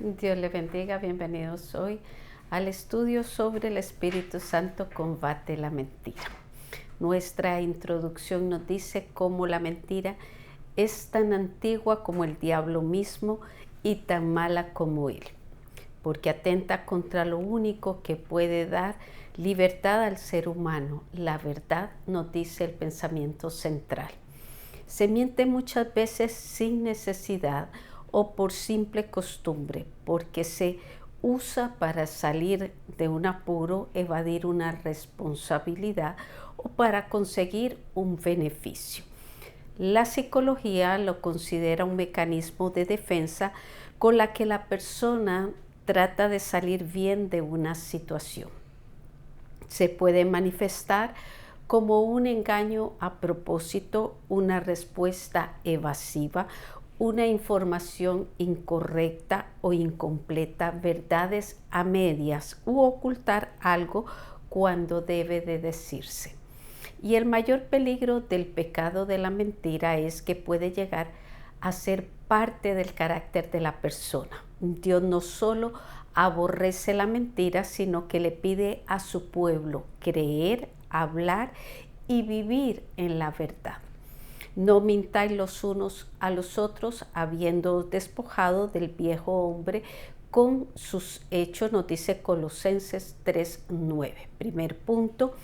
Dios le bendiga, bienvenidos hoy al estudio sobre el Espíritu Santo combate la mentira. Nuestra introducción nos dice cómo la mentira es tan antigua como el diablo mismo y tan mala como él, porque atenta contra lo único que puede dar libertad al ser humano. La verdad, nos dice el pensamiento central. Se miente muchas veces sin necesidad o por simple costumbre, porque se usa para salir de un apuro, evadir una responsabilidad o para conseguir un beneficio. La psicología lo considera un mecanismo de defensa con la que la persona trata de salir bien de una situación. Se puede manifestar como un engaño a propósito, una respuesta evasiva, una información incorrecta o incompleta, verdades a medias u ocultar algo cuando debe de decirse. Y el mayor peligro del pecado de la mentira es que puede llegar a ser parte del carácter de la persona. Dios no solo aborrece la mentira, sino que le pide a su pueblo creer, hablar y vivir en la verdad. No mintáis los unos a los otros, habiendo despojado del viejo hombre con sus hechos, nos dice Colosenses 3:9. Primer punto,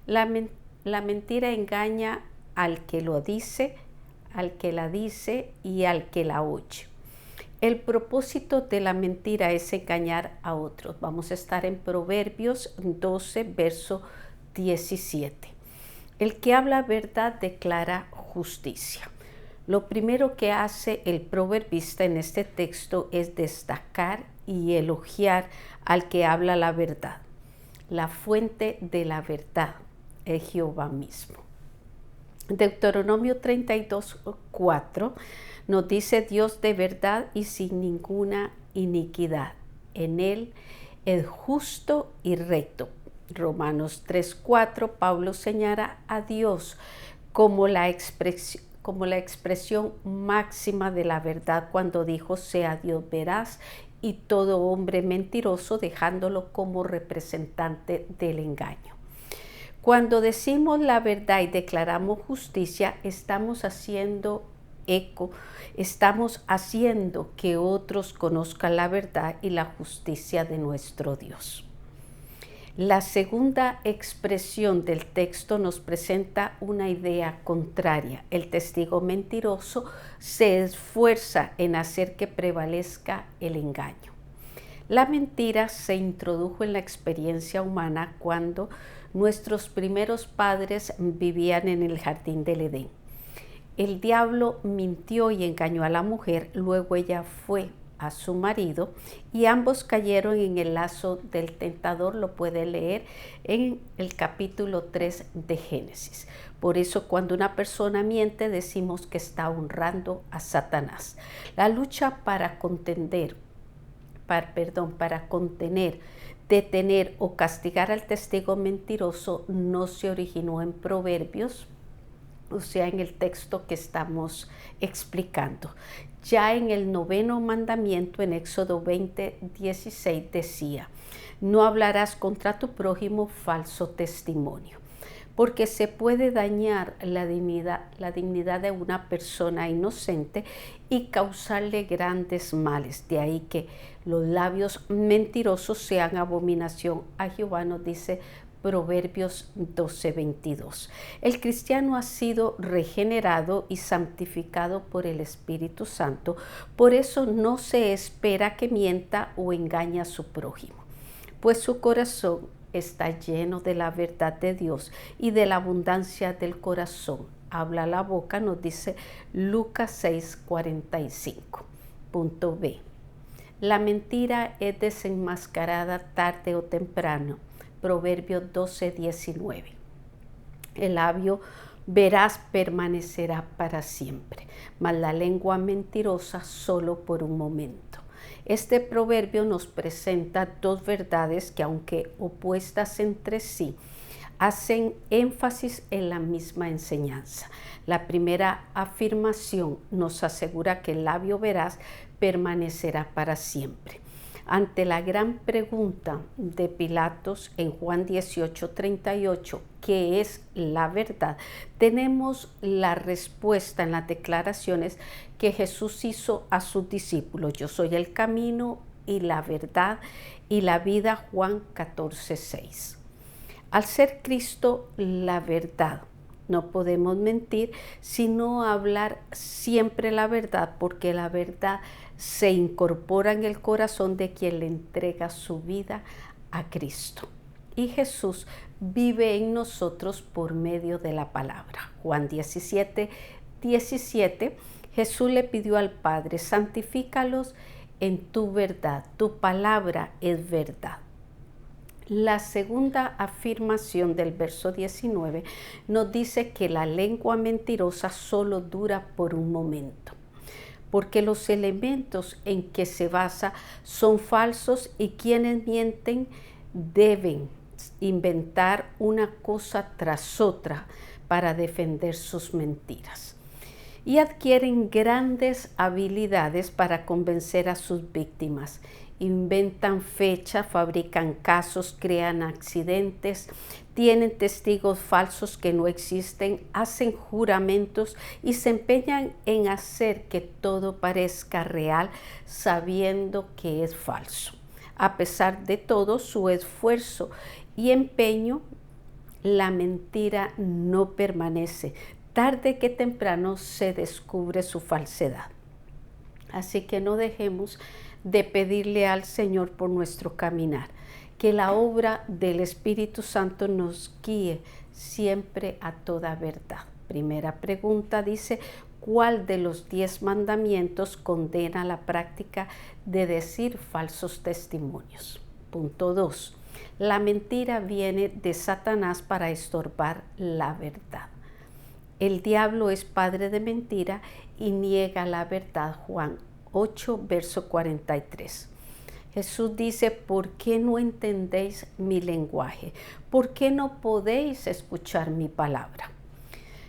la mentira engaña al que lo dice, al que la dice y al que la oye. El propósito de la mentira es engañar a otros. Vamos a estar en Proverbios 12, verso 17. El que habla verdad declara justicia. Lo primero que hace el proverbista en este texto es destacar y elogiar al que habla la verdad. La fuente de la verdad es Jehová mismo. Deuteronomio 32:4 nos dice: Dios de verdad y sin ninguna iniquidad. En él es justo y recto. Romanos 3:4, Pablo señala a Dios como la expresión máxima de la verdad cuando dijo: sea Dios veraz y todo hombre mentiroso, dejándolo como representante del engaño. Cuando decimos la verdad y declaramos justicia, estamos haciendo eco, estamos haciendo que otros conozcan la verdad y la justicia de nuestro Dios. La segunda expresión del texto nos presenta una idea contraria. El testigo mentiroso se esfuerza en hacer que prevalezca el engaño. La mentira se introdujo en la experiencia humana cuando nuestros primeros padres vivían en el jardín del Edén. El diablo mintió y engañó a la mujer, luego ella fue a su marido y ambos cayeron en el lazo del tentador. Lo puede leer en el capítulo 3 de Génesis. Por eso cuando una persona miente decimos que está honrando a Satanás. La lucha para contener, detener o castigar al testigo mentiroso no se originó en Proverbios, o sea, en el texto que estamos explicando. Ya en el 9º mandamiento, en Éxodo 20:16, decía: no hablarás contra tu prójimo falso testimonio, porque se puede dañar la dignidad de una persona inocente y causarle grandes males. De ahí que los labios mentirosos sean abominación a Jehová, nos dice Proverbios 12:22. El cristiano ha sido regenerado y santificado por el Espíritu Santo, por eso no se espera que mienta o engañe a su prójimo, pues su corazón está lleno de la verdad de Dios y de la abundancia del corazón habla la boca, nos dice Lucas 6:45. Punto B. La mentira es desenmascarada tarde o temprano. Proverbios 12:19. El labio veraz permanecerá para siempre, mas la lengua mentirosa solo por un momento. Este proverbio nos presenta dos verdades que, aunque opuestas entre sí, hacen énfasis en la misma enseñanza. La primera afirmación nos asegura que el labio veraz permanecerá para siempre. Ante la gran pregunta de Pilatos en Juan 18:38, ¿qué es la verdad?, tenemos la respuesta en las declaraciones que Jesús hizo a sus discípulos. Yo soy el camino y la verdad y la vida, Juan 14:6. Al ser Cristo la verdad, no podemos mentir, sino hablar siempre la verdad, porque la verdad se incorpora en el corazón de quien le entrega su vida a Cristo. Y Jesús vive en nosotros por medio de la palabra. Juan 17:17, Jesús le pidió al Padre: santifícalos en tu verdad, tu palabra es verdad. La segunda afirmación del verso 19 nos dice que la lengua mentirosa solo dura por un momento, porque los elementos en que se basa son falsos y quienes mienten deben inventar una cosa tras otra para defender sus mentiras. Y adquieren grandes habilidades para convencer a sus víctimas. Inventan fechas, fabrican casos, crean accidentes, tienen testigos falsos que no existen, hacen juramentos y se empeñan en hacer que todo parezca real sabiendo que es falso. A pesar de todo su esfuerzo y empeño, la mentira no permanece. Tarde que temprano se descubre su falsedad. Así que no dejemos de pedirle al Señor por nuestro caminar, que la obra del Espíritu Santo nos guíe siempre a toda verdad. Primera pregunta dice: ¿cuál de los 10 mandamientos condena la práctica de decir falsos testimonios? Punto 2. La mentira viene de Satanás para estorbar la verdad. El diablo es padre de mentira y niega la verdad. Juan 8, verso 43. Jesús dice: ¿por qué no entendéis mi lenguaje? ¿Por qué no podéis escuchar mi palabra?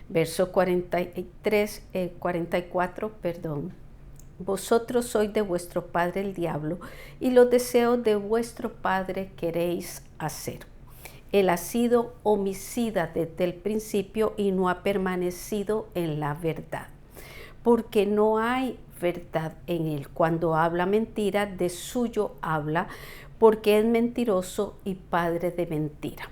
Verso 44, Vosotros sois de vuestro padre el diablo, y los deseos de vuestro padre queréis hacer. Él ha sido homicida desde el principio y no ha permanecido en la verdad, porque no hay verdad en él. Cuando habla mentira, de suyo habla, porque es mentiroso y padre de mentira.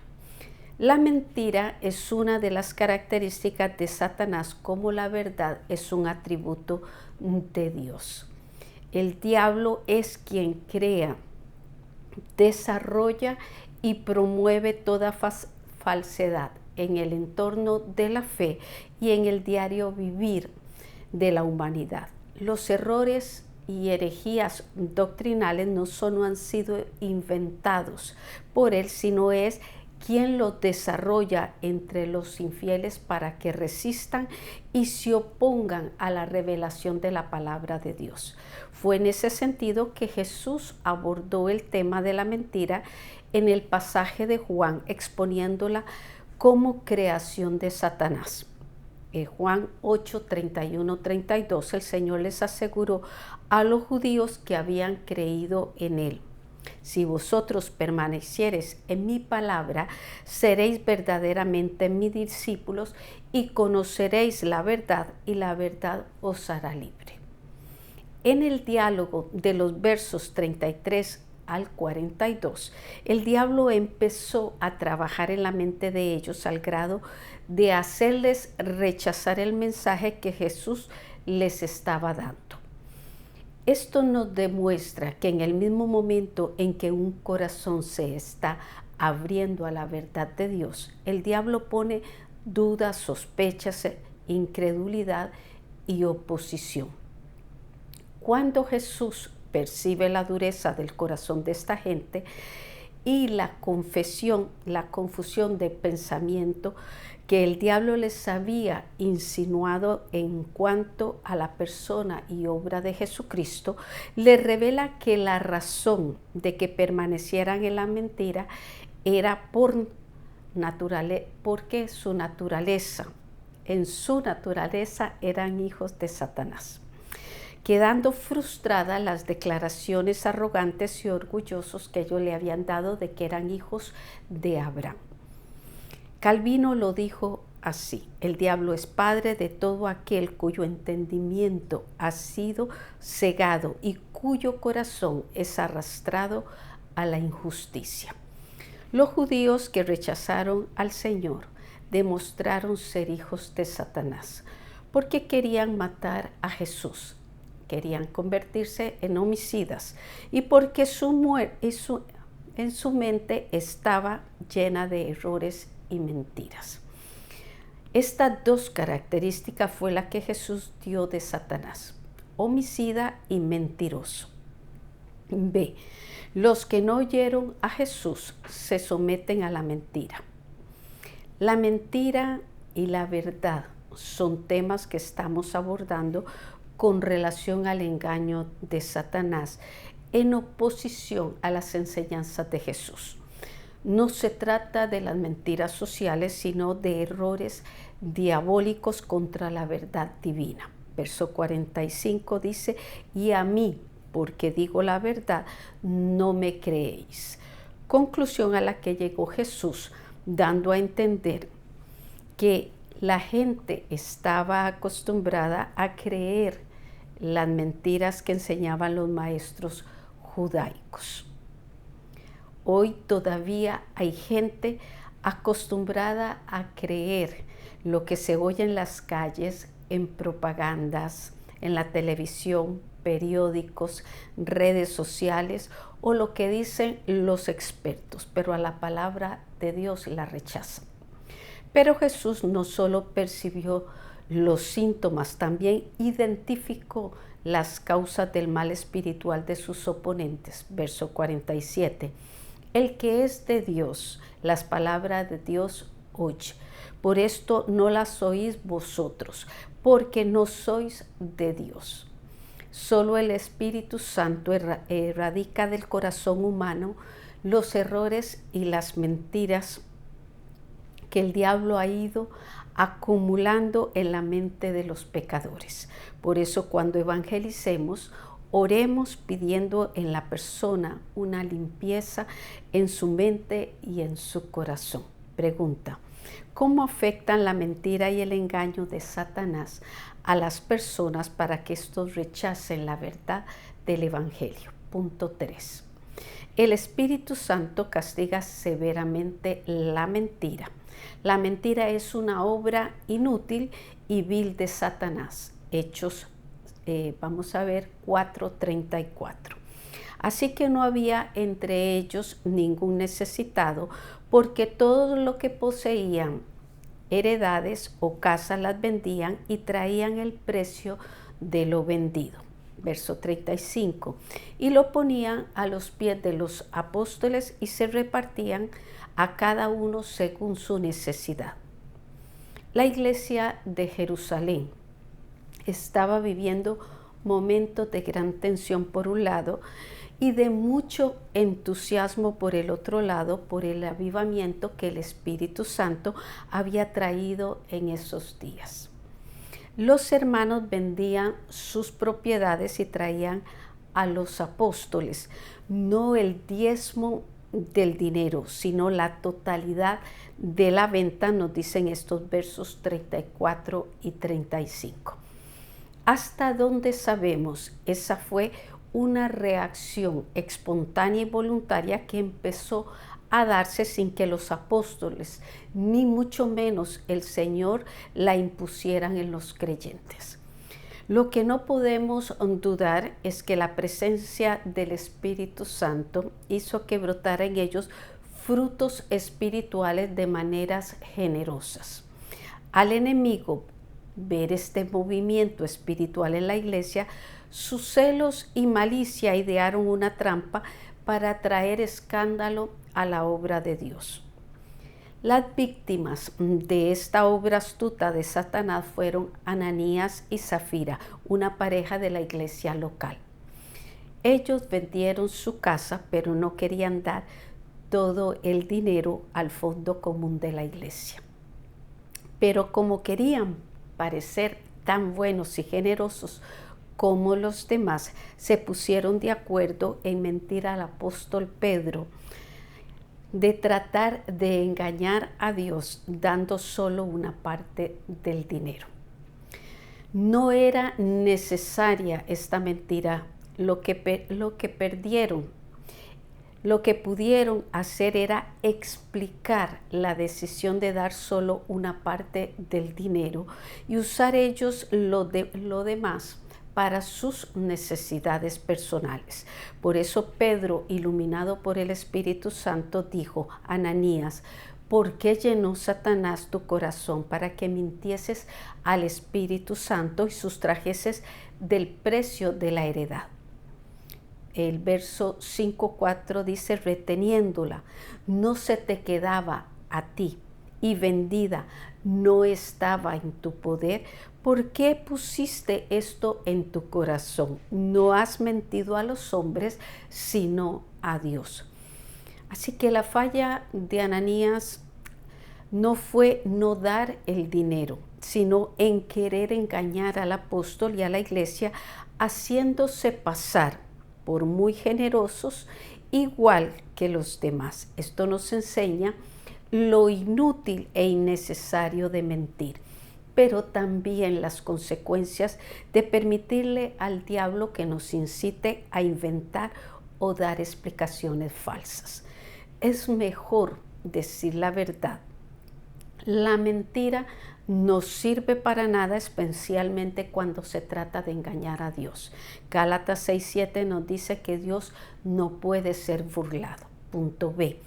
La mentira es una de las características de Satanás, como la verdad es un atributo de Dios. El diablo es quien crea, desarrolla y promueve toda falsedad en el entorno de la fe y en el diario vivir de la humanidad. Los errores y herejías doctrinales no solo han sido inventados por él, sino es quien los desarrolla entre los infieles para que resistan y se opongan a la revelación de la palabra de Dios. Fue en ese sentido que Jesús abordó el tema de la mentira en el pasaje de Juan, exponiéndola como creación de Satanás. En Juan 8, 31, 32, el Señor les aseguró a los judíos que habían creído en él: si vosotros permaneciereis en mi palabra, seréis verdaderamente mis discípulos y conoceréis la verdad, y la verdad os hará libre. En el diálogo de los versos 33 al 42, el diablo empezó a trabajar en la mente de ellos al grado de hacerles rechazar el mensaje que Jesús les estaba dando. Esto nos demuestra que en el mismo momento en que un corazón se está abriendo a la verdad de Dios, el diablo pone dudas, sospechas, incredulidad y oposición. Cuando Jesús percibe la dureza del corazón de esta gente y la confusión de pensamiento que el diablo les había insinuado en cuanto a la persona y obra de Jesucristo, les revela que la razón de que permanecieran en la mentira era porque en su naturaleza eran hijos de Satanás, quedando frustradas las declaraciones arrogantes y orgullosos que ellos le habían dado de que eran hijos de Abraham. Calvino lo dijo así: el diablo es padre de todo aquel cuyo entendimiento ha sido cegado y cuyo corazón es arrastrado a la injusticia. Los judíos que rechazaron al Señor demostraron ser hijos de Satanás porque querían matar a Jesús, querían convertirse en homicidas y porque en su mente estaba llena de errores y mentiras. Estas dos características fue la que Jesús dio de Satanás: homicida y mentiroso. B. Los que no oyeron a Jesús se someten a la mentira. La mentira y la verdad son temas que estamos abordando con relación al engaño de Satanás en oposición a las enseñanzas de Jesús. No se trata de las mentiras sociales, sino de errores diabólicos contra la verdad divina. Verso 45 dice: y a mí, porque digo la verdad, no me creéis. Conclusión a la que llegó Jesús, dando a entender que la gente estaba acostumbrada a creer las mentiras que enseñaban los maestros judaicos. Hoy todavía hay gente acostumbrada a creer lo que se oye en las calles, en propagandas, en la televisión, periódicos, redes sociales o lo que dicen los expertos, pero a la palabra de Dios la rechazan. Pero Jesús no solo percibió los síntomas, también identificó las causas del mal espiritual de sus oponentes. Verso 47. El que es de Dios, las palabras de Dios oye. Por esto no las oís vosotros, porque no sois de Dios. Solo el Espíritu Santo erradica del corazón humano los errores y las mentiras que el diablo ha ido acumulando en la mente de los pecadores. Por eso cuando evangelicemos, oremos pidiendo en la persona una limpieza en su mente y en su corazón. Pregunta: ¿cómo afectan la mentira y el engaño de Satanás a las personas para que estos rechacen la verdad del Evangelio? Punto 3. El Espíritu Santo castiga severamente la mentira. La mentira es una obra inútil y vil de Satanás. Hechos, vamos a ver, 4:34. Así que no había entre ellos ningún necesitado, porque todo lo que poseían, heredades o casas, las vendían y traían el precio de lo vendido. Verso 35. Y lo ponían a los pies de los apóstoles y se repartían a cada uno según su necesidad. La iglesia de Jerusalén estaba viviendo momentos de gran tensión por un lado y de mucho entusiasmo por el otro lado, por el avivamiento que el Espíritu Santo había traído en esos días. Los hermanos vendían sus propiedades y traían a los apóstoles, no el diezmo del dinero, sino la totalidad de la venta, nos dicen estos versos 34 y 35. Hasta donde sabemos, esa fue una reacción espontánea y voluntaria que empezó a darse sin que los apóstoles, ni mucho menos el Señor, la impusieran en los creyentes. Lo que no podemos dudar es que la presencia del Espíritu Santo hizo que brotara en ellos frutos espirituales de maneras generosas. Al enemigo ver este movimiento espiritual en la iglesia, sus celos y malicia idearon una trampa para traer escándalo a la obra de Dios. Las víctimas de esta obra astuta de Satanás fueron Ananías y Zafira, una pareja de la iglesia local. Ellos vendieron su casa, pero no querían dar todo el dinero al fondo común de la iglesia. Pero como querían parecer tan buenos y generosos como los demás, se pusieron de acuerdo en mentir al apóstol Pedro, de tratar de engañar a Dios dando solo una parte del dinero. No era necesaria esta mentira. Lo que pudieron hacer era explicar la decisión de dar solo una parte del dinero y usar ellos lo demás para sus necesidades personales. Por eso Pedro, iluminado por el Espíritu Santo, dijo: Ananías, ¿por qué llenó Satanás tu corazón para que mintieses al Espíritu Santo y sustrajeses del precio de la heredad? El verso 5:4 dice: reteniéndola, no se te quedaba a ti, y vendida no estaba en tu poder. ¿Por qué pusiste esto en tu corazón? No has mentido a los hombres, sino a Dios. Así que la falla de Ananías no fue no dar el dinero, sino en querer engañar al apóstol y a la iglesia, haciéndose pasar por muy generosos, igual que los demás. Esto nos enseña lo inútil e innecesario de mentir, pero también las consecuencias de permitirle al diablo que nos incite a inventar o dar explicaciones falsas. Es mejor decir la verdad. La mentira no sirve para nada, especialmente cuando se trata de engañar a Dios. Gálatas 6:7 nos dice que Dios no puede ser burlado. Punto B.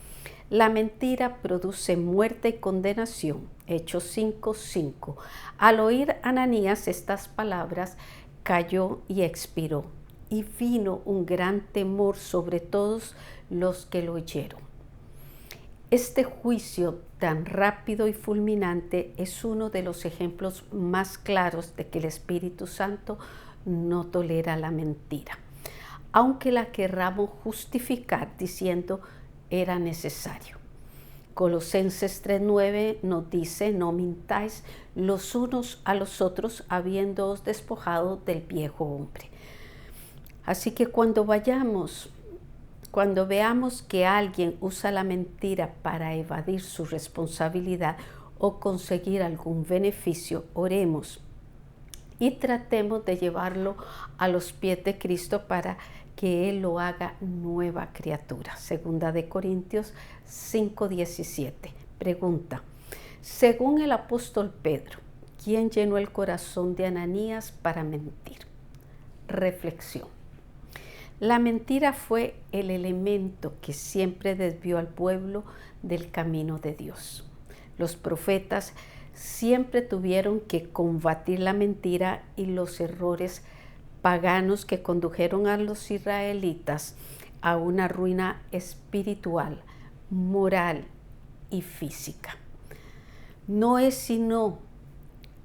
La mentira produce muerte y condenación. Hechos 5:5. Al oír Ananías estas palabras, cayó y expiró, y vino un gran temor sobre todos los que lo oyeron. Este juicio tan rápido y fulminante es uno de los ejemplos más claros de que el Espíritu Santo no tolera la mentira, aunque la querramos justificar diciendo era necesario. Colosenses 3:9 nos dice: no mintáis los unos a los otros, habiéndoos despojado del viejo hombre. Así que cuando veamos que alguien usa la mentira para evadir su responsabilidad o conseguir algún beneficio, oremos y tratemos de llevarlo a los pies de Cristo para que Él lo haga nueva criatura. Segunda de Corintios 5:17. Pregunta: según el apóstol Pedro, ¿quién llenó el corazón de Ananías para mentir? Reflexión. La mentira fue el elemento que siempre desvió al pueblo del camino de Dios. Los profetas siempre tuvieron que combatir la mentira y los errores paganos que condujeron a los israelitas a una ruina espiritual, moral y física. No es sino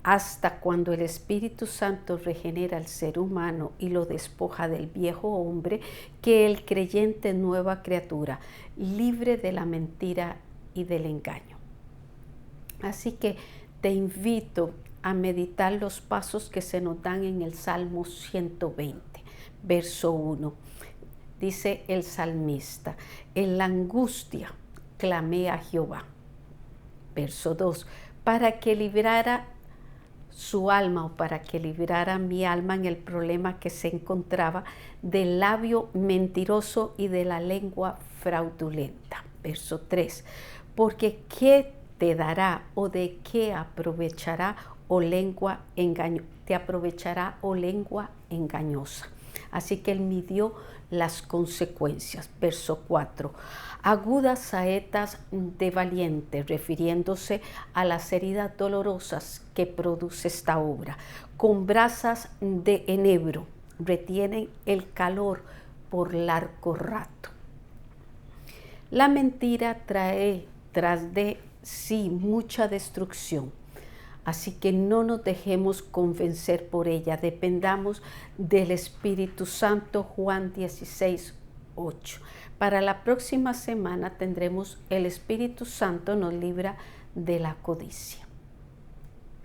hasta cuando el Espíritu Santo regenera al ser humano y lo despoja del viejo hombre que el creyente es nueva criatura, libre de la mentira y del engaño. Así que te invito a meditar los pasos que se nos dan en el Salmo 120, verso 1. Dice el salmista: en la angustia clamé a Jehová. Verso 2, para que librara su alma, o para que librara mi alma en el problema que se encontraba del labio mentiroso y de la lengua fraudulenta. Verso 3, porque ¿qué te dará o de qué aprovechará te aprovechará lengua engañosa? Así que él midió las consecuencias. Verso 4, agudas saetas de valiente, refiriéndose a las heridas dolorosas que produce esta obra. Con brasas de enebro, retienen el calor por largo rato. La mentira trae tras de sí mucha destrucción. Así que no nos dejemos convencer por ella, dependamos del Espíritu Santo. Juan 16:8. Para la próxima semana tendremos el Espíritu Santo nos libra de la codicia.